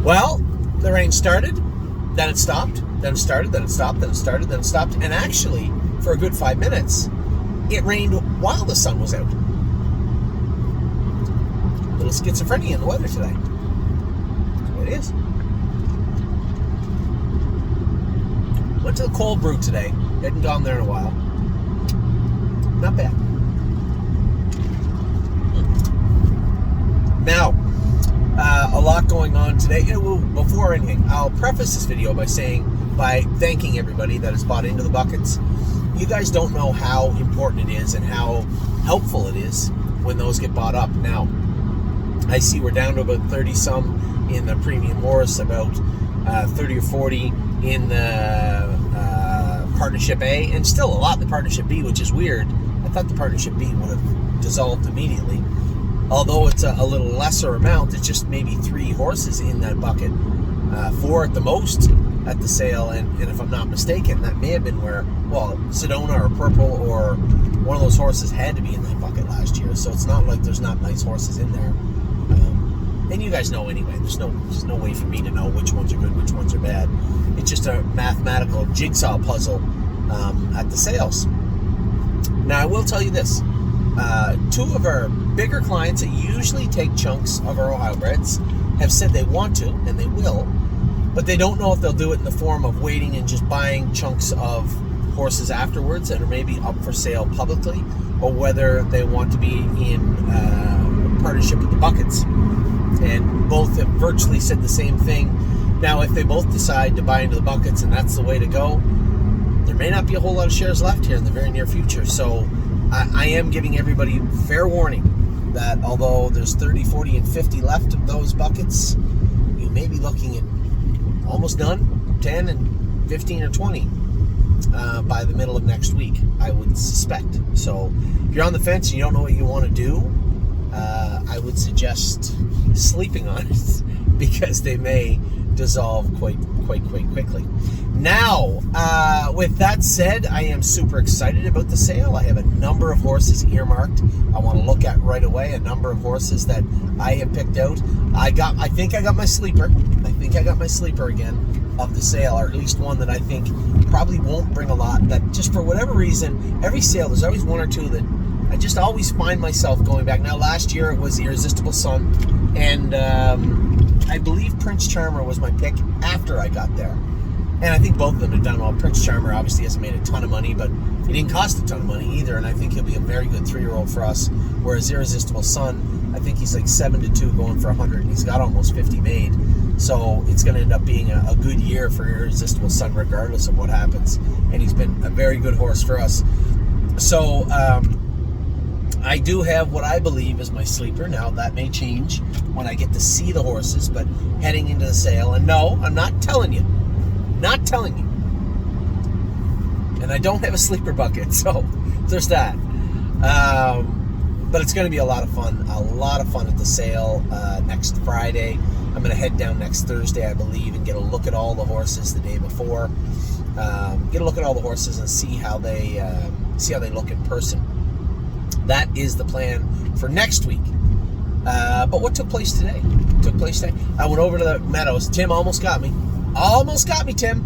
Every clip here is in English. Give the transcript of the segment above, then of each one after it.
Well, the rain started, then it stopped, then it started, then it stopped, then it started, then it stopped, and actually, for a good 5 minutes, it rained while the sun was out. A little schizophrenia in the weather today. That's what it is. Went to the cold brew today. Hadn't gone there in a while. Not bad. Now, a lot going on today. Before anything, I'll preface this video by thanking everybody that has bought into the buckets. You guys don't know how important it is and how helpful it is when those get bought up. Now, I see we're down to about 30 some in the premium horse, about 30 or 40 in the partnership A, and still a lot in the partnership B, which is weird. I thought the partnership B would have dissolved immediately. Although it's a little lesser amount, it's just maybe 3 horses in that bucket, 4 at the most at the sale, and if I'm not mistaken, that may have been where, well, Sedona or Purple or one of those horses had to be in that bucket last year, so it's not like there's not nice horses in there. And you guys know anyway, there's no way for me to know which ones are good, which ones are bad. It's just a mathematical jigsaw puzzle at the sales. Now, I will tell you this. 2 of our bigger clients that usually take chunks of our Ohio breds have said they want to, and they will, but they don't know if they'll do it in the form of waiting and just buying chunks of horses afterwards that are maybe up for sale publicly, or whether they want to be in partnership with the buckets. And both have virtually said the same thing. Now, if they both decide to buy into the buckets and that's the way to go, there may not be a whole lot of shares left here in the very near future. So I am giving everybody fair warning that although there's 30, 40, and 50 left of those buckets, you may be looking at almost done, 10 and 15 or 20 by the middle of next week, I would suspect. So if you're on the fence and you don't know what you want to do, I would suggest sleeping on it because they may dissolve quite quickly. Now, with that said, I am super excited about the sale. I have a number of horses earmarked I want to look at right away, a number of horses that I have picked out. I think I got my sleeper. I think I got my sleeper again of the sale, or at least one that I think probably won't bring a lot, that just for whatever reason, every sale, there's always 1 or 2 that I just always find myself going back. Now, last year it was the Irresistible Sun, and I believe Prince Charmer was my pick after I got there. And I think both of them have done well. Prince Charmer obviously hasn't made a ton of money, but he didn't cost a ton of money either, and I think he'll be a very good 3-year-old for us. Whereas Irresistible Sun, I think he's like 7-2 going for 100, and he's got almost 50 made. So it's going to end up being a good year for Irresistible Sun regardless of what happens. And he's been a very good horse for us. So I do have what I believe is my sleeper. Now, that may change when I get to see the horses, but heading into the sale, and no, I'm not telling you. Not telling you. And I don't have a sleeper bucket, so there's that. But it's going to be a lot of fun at the sale next Friday. I'm going to head down next Thursday, I believe, and get a look at all the horses the day before. Get a look at all the horses and see how they look in person. That is the plan for next week. But what took place today? I went over to the Meadows. Tim almost got me. Tim.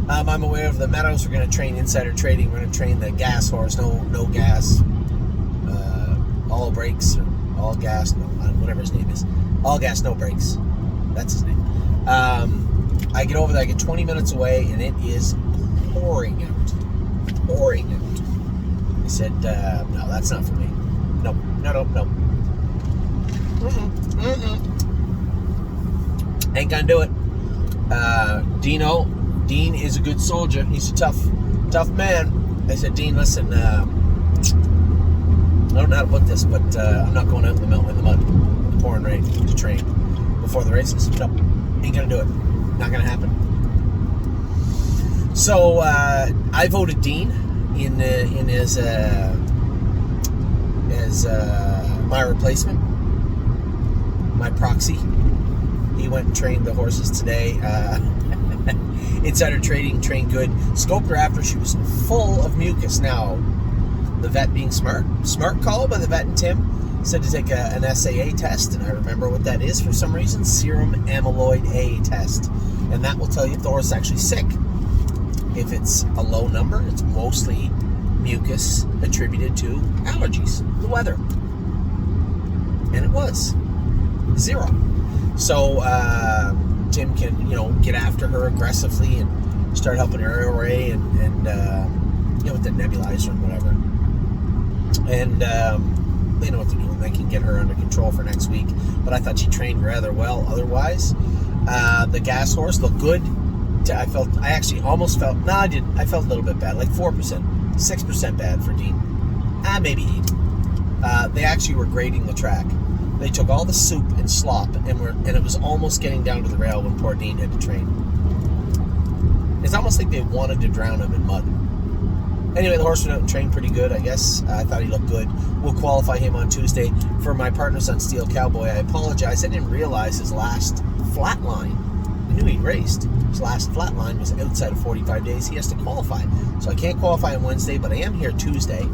I'm aware of the Meadows. We're going to train insider trading. We're going to train the gas horse. No gas. All brakes. Or all gas. No, whatever his name is. All gas, no brakes. That's his name. I get over there. I get 20 minutes away, and it is pouring out. I said, no, that's not for me. No. Ain't gonna do it. Dean is a good soldier. He's a tough man. I said, Dean, listen, I don't know how to put this, but I'm not going out in the mud, in the pouring rain to train before the races. No, ain't gonna do it. Not gonna happen. So I voted Dean in as my replacement, my proxy. He went and trained the horses today. Insider trading, trained good. Scoped her after she was full of mucus. Now, the vet being smart call by the vet and Tim. Said to take an SAA test, and I remember what that is for some reason, serum amyloid A test. And that will tell you if the horse is actually sick. If it's a low number, it's mostly mucus attributed to allergies, the weather. And it was 0. So Tim can, get after her aggressively and start helping her airway and with the nebulizer and whatever. And they know what they're doing. They can get her under control for next week. But I thought she trained rather well otherwise. The gas horse looked good. I actually almost felt, no, I didn't. I felt a little bit bad, like 4%, 6% bad for Dean. Maybe 8. They actually were grading the track. They took all the soup and slop, and it was almost getting down to the rail when poor Dean had to train. It's almost like they wanted to drown him in mud. Anyway, the horse went out and trained pretty good, I guess. I thought he looked good. We'll qualify him on Tuesday. For my partners on Steel Cowboy, I apologize. I didn't realize his last flat line. I knew he'd raced. His last flat line was outside of 45 days. He has to qualify. So I can't qualify on Wednesday, but I am here Tuesday.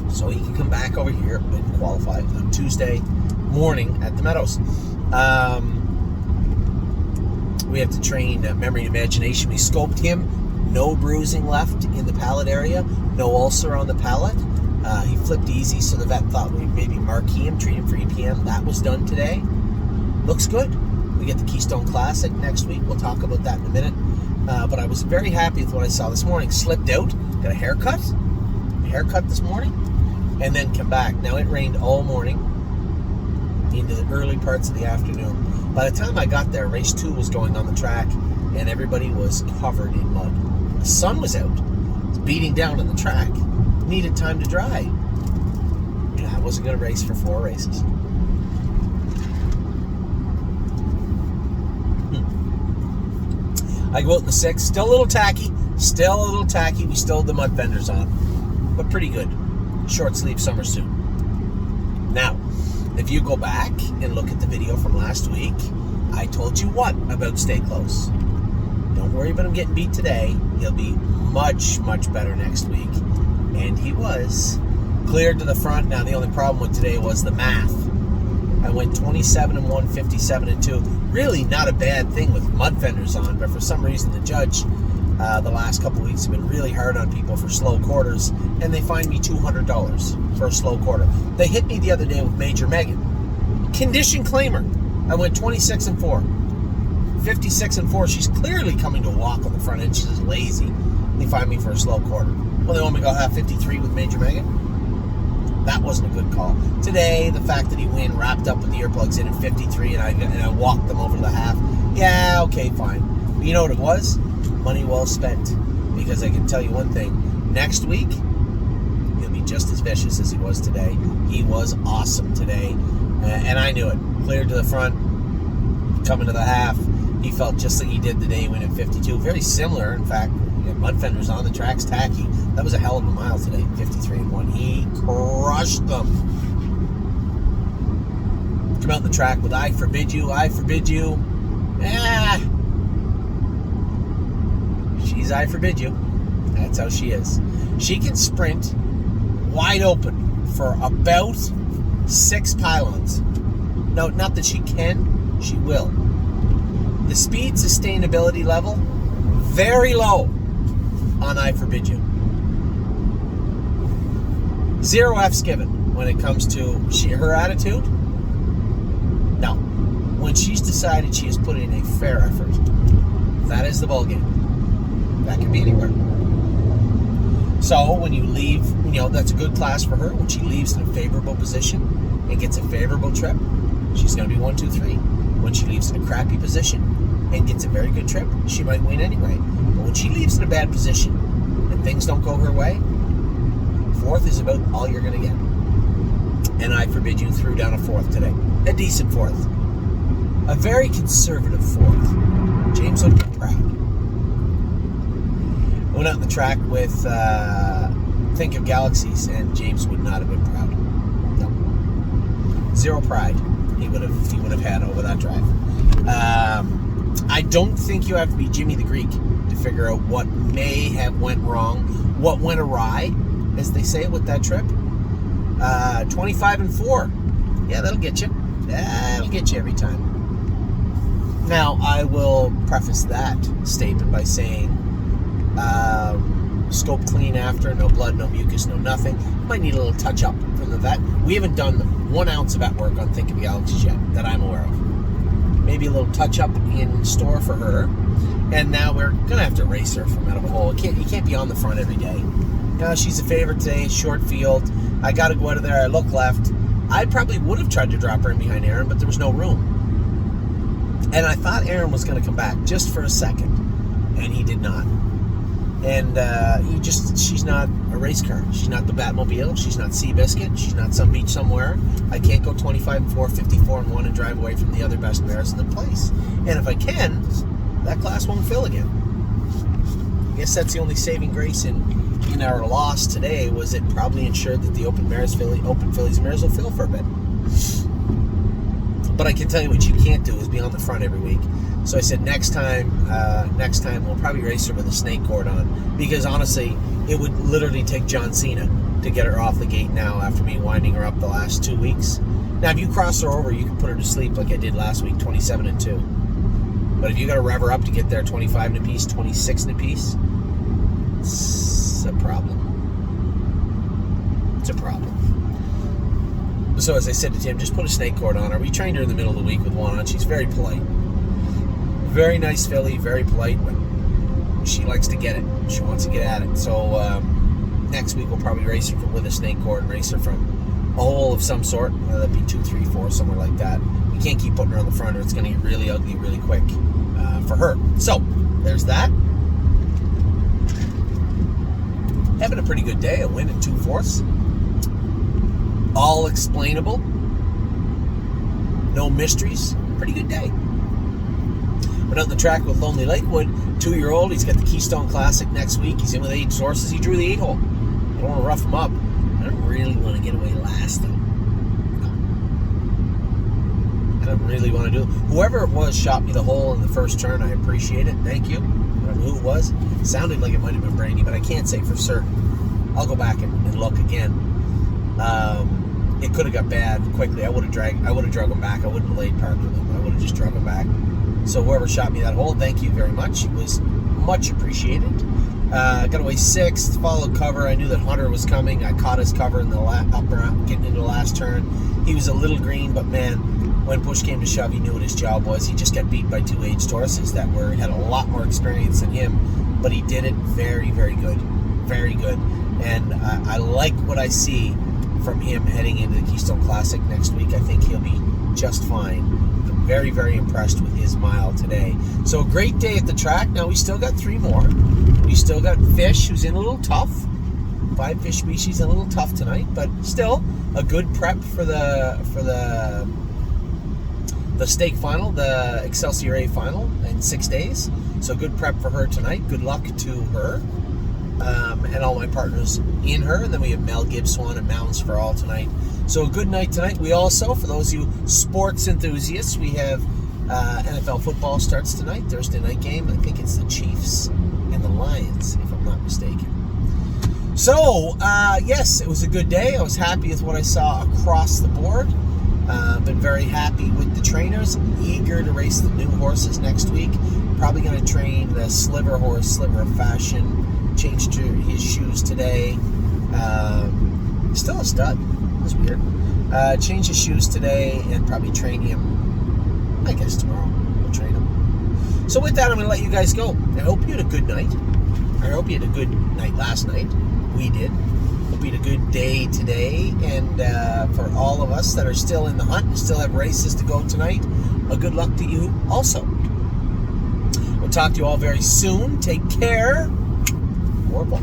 So he can come back over here and qualify on Tuesday morning at the Meadows. We have to train memory and imagination. We scoped him. No bruising left in the palate area. No ulcer on the palate. He flipped easy, so the vet thought we'd maybe marquee him, treat him for EPM. That was done today. Looks good. We get the Keystone Classic next week. We'll talk about that in a minute. But I was very happy with what I saw this morning. Slipped out, got a haircut this morning, and then come back. Now, it rained all morning into the early parts of the afternoon. By the time I got there, race 2 was going on the track, and everybody was covered in mud. The sun was out. It was beating down on the track. Needed time to dry. I wasn't going to race for 4 races. I go out in the 6th, still a little tacky. We still had the mud fenders on, but pretty good. Short sleeve summer suit. Now, if you go back and look at the video from last week, I told you what about stay close. Don't worry about him getting beat today. He'll be much, much better next week. And he was cleared to the front. Now, the only problem with today was the math. I went 27-1, 57-2. Really not a bad thing with mud fenders on, but for some reason the judge the last couple weeks have been really hard on people for slow quarters, and they fined me $200 for a slow quarter. They hit me the other day with Major Megan. Condition claimer. I went 26-4. 56-4. She's clearly coming to a walk on the front end. She's lazy. They fined me for a slow quarter. Well, they want me to go half 53 with Major Megan. That wasn't a good call. Today, the fact that he wrapped up with the earplugs in at 53 and I walked them over to the half. Yeah, okay, fine. But you know what it was? Money well spent. Because I can tell you one thing. Next week, he'll be just as vicious as he was today. He was awesome today. And I knew it. Cleared to the front, coming to the half. He felt just like he did the day he went at 52. Very similar, in fact. Mud fenders on, the track's tacky. That was a hell of a mile today, 53-1. He crushed them. Come out in the track with I forbid you. She's I forbid you. That's how she is. She can sprint wide open for about 6 pylons. No, not that she can, she will. The speed sustainability level, very low on I forbid you. 0 F's given when it comes to her attitude. No. When she's decided she has put in a fair effort, that is the ball game. That can be anywhere. So when you leave, that's a good class for her. When she leaves in a favorable position and gets a favorable trip, she's going to be 1, 2, 3. When she leaves in a crappy position and gets a very good trip, she might win anyway. But when she leaves in a bad position and things don't go her way, 4th is about all you're going to get. And I forbid you threw down a 4th today. A decent 4th. A very conservative 4th. James would be proud. I went out on the track with Think of Galaxies, and James would not have been proud. No. 0 pride he would have had over that drive. I don't think you have to be Jimmy the Greek to figure out what may have went wrong, what went awry, as they say, with that trip. 25 and 4. Yeah, that'll get you. That'll get you every time. Now, I will preface that statement by saying, scope clean after, no blood, no mucus, no nothing. Might need a little touch up from the vet. We haven't done 1 ounce of vet work on Think of Galaxies yet that I'm aware of. Maybe a little touch up in store for her. And now we're gonna have to race her from out of a hole. You can't be on the front every day. She's a favorite today, short field. I gotta go out of there. I look left. I probably would have tried to drop her in behind Aaron, but there was no room. And I thought Aaron was going to come back just for a second, and he did not. And she's not a race car. She's not the Batmobile. She's not Seabiscuit. She's not some beach somewhere. I can't go 25 and 4, 54 and 1 and drive away from the other best mares in the place. And if I can, that class won't fill again. I guess that's the only saving grace in our loss today, was it probably ensured that the Open Fillies mares will fill for a bit. But I can tell you what you can't do is be on the front every week. So I said next time we'll probably race her with a snake cord on, because honestly, it would literally take John Cena to get her off the gate now after me winding her up the last 2 weeks. Now, if you cross her over, you can put her to sleep like I did last week, 27 and 2. But if you got to rev her up to get there 25 and a piece, 26 and a piece, it's a problem. It's a problem. So as I said to Tim, just put a snake cord on her. We trained her in the middle of the week with one on. She's very polite. Very nice filly, very polite, but she likes to get it. She wants to get at it. So next week we'll probably race her with a snake cord and race her from a hole of some sort. That'd be 2, 3, 4, somewhere like that. You can't keep putting her on the front or it's going to get really ugly really quick for her. So there's that. Having a pretty good day. A win in 2/4. All explainable. No mysteries. Pretty good day. Went out the track with Lonely Lakewood, 2-year-old. He's got the Keystone Classic next week. He's in with 8 horses. He drew the 8 hole. I don't want to rough him up. I don't really want to get away last, though. No. I don't really want to do it. Whoever it was shot me the hole in the first turn. I appreciate it. Thank you. I don't know who it was. It sounded like it might have been Brady, but I can't say for certain. I'll go back and look again. It could have got bad quickly. I would have drug him back. I wouldn't have laid park with him. I would have just drug him back. So whoever shot me that hole, thank you very much. It was much appreciated. Got away 6th, followed cover. I knew that Hunter was coming. I caught his cover in the getting into the last turn. He was a little green, but man, when push came to shove, he knew what his job was. He just got beat by 2 aged horses that had a lot more experience than him, but he did it very, very good. Very good. And I like what I see from him heading into the Keystone Classic next week. I think he'll be just fine. I'm very, very impressed with his mile today. So a great day at the track. Now we still got 3 more. We still got Fish, who's in a little tough. 5 fish species, a little tough tonight, but still a good prep for the stake final, the Excelsior A final in 6 days. So good prep for her tonight. Good luck to her. And all my partners in her, and then we have Mel Gibson and Mountains for All tonight. So a good night tonight. We also, for those of you sports enthusiasts, we have NFL football starts tonight, Thursday night game. I think it's the Chiefs and the Lions, if I'm not mistaken. So, yes, it was a good day. I was happy with what I saw across the board. Been very happy with the trainers. Eager to race the new horses next week. Probably going to train the Sliver horse, Sliver of Fashion. Changed his shoes today. Still a stud. It was weird. Changed his shoes today and probably train him, I guess, tomorrow. We'll train him. So with that, I'm going to let you guys go. I hope you had a good night. I hope you had a good night last night. We did. Hope you had a good day today. And for all of us that are still in the hunt and still have races to go tonight, a good luck to you also. We'll talk to you all very soon. Take care. Horrible.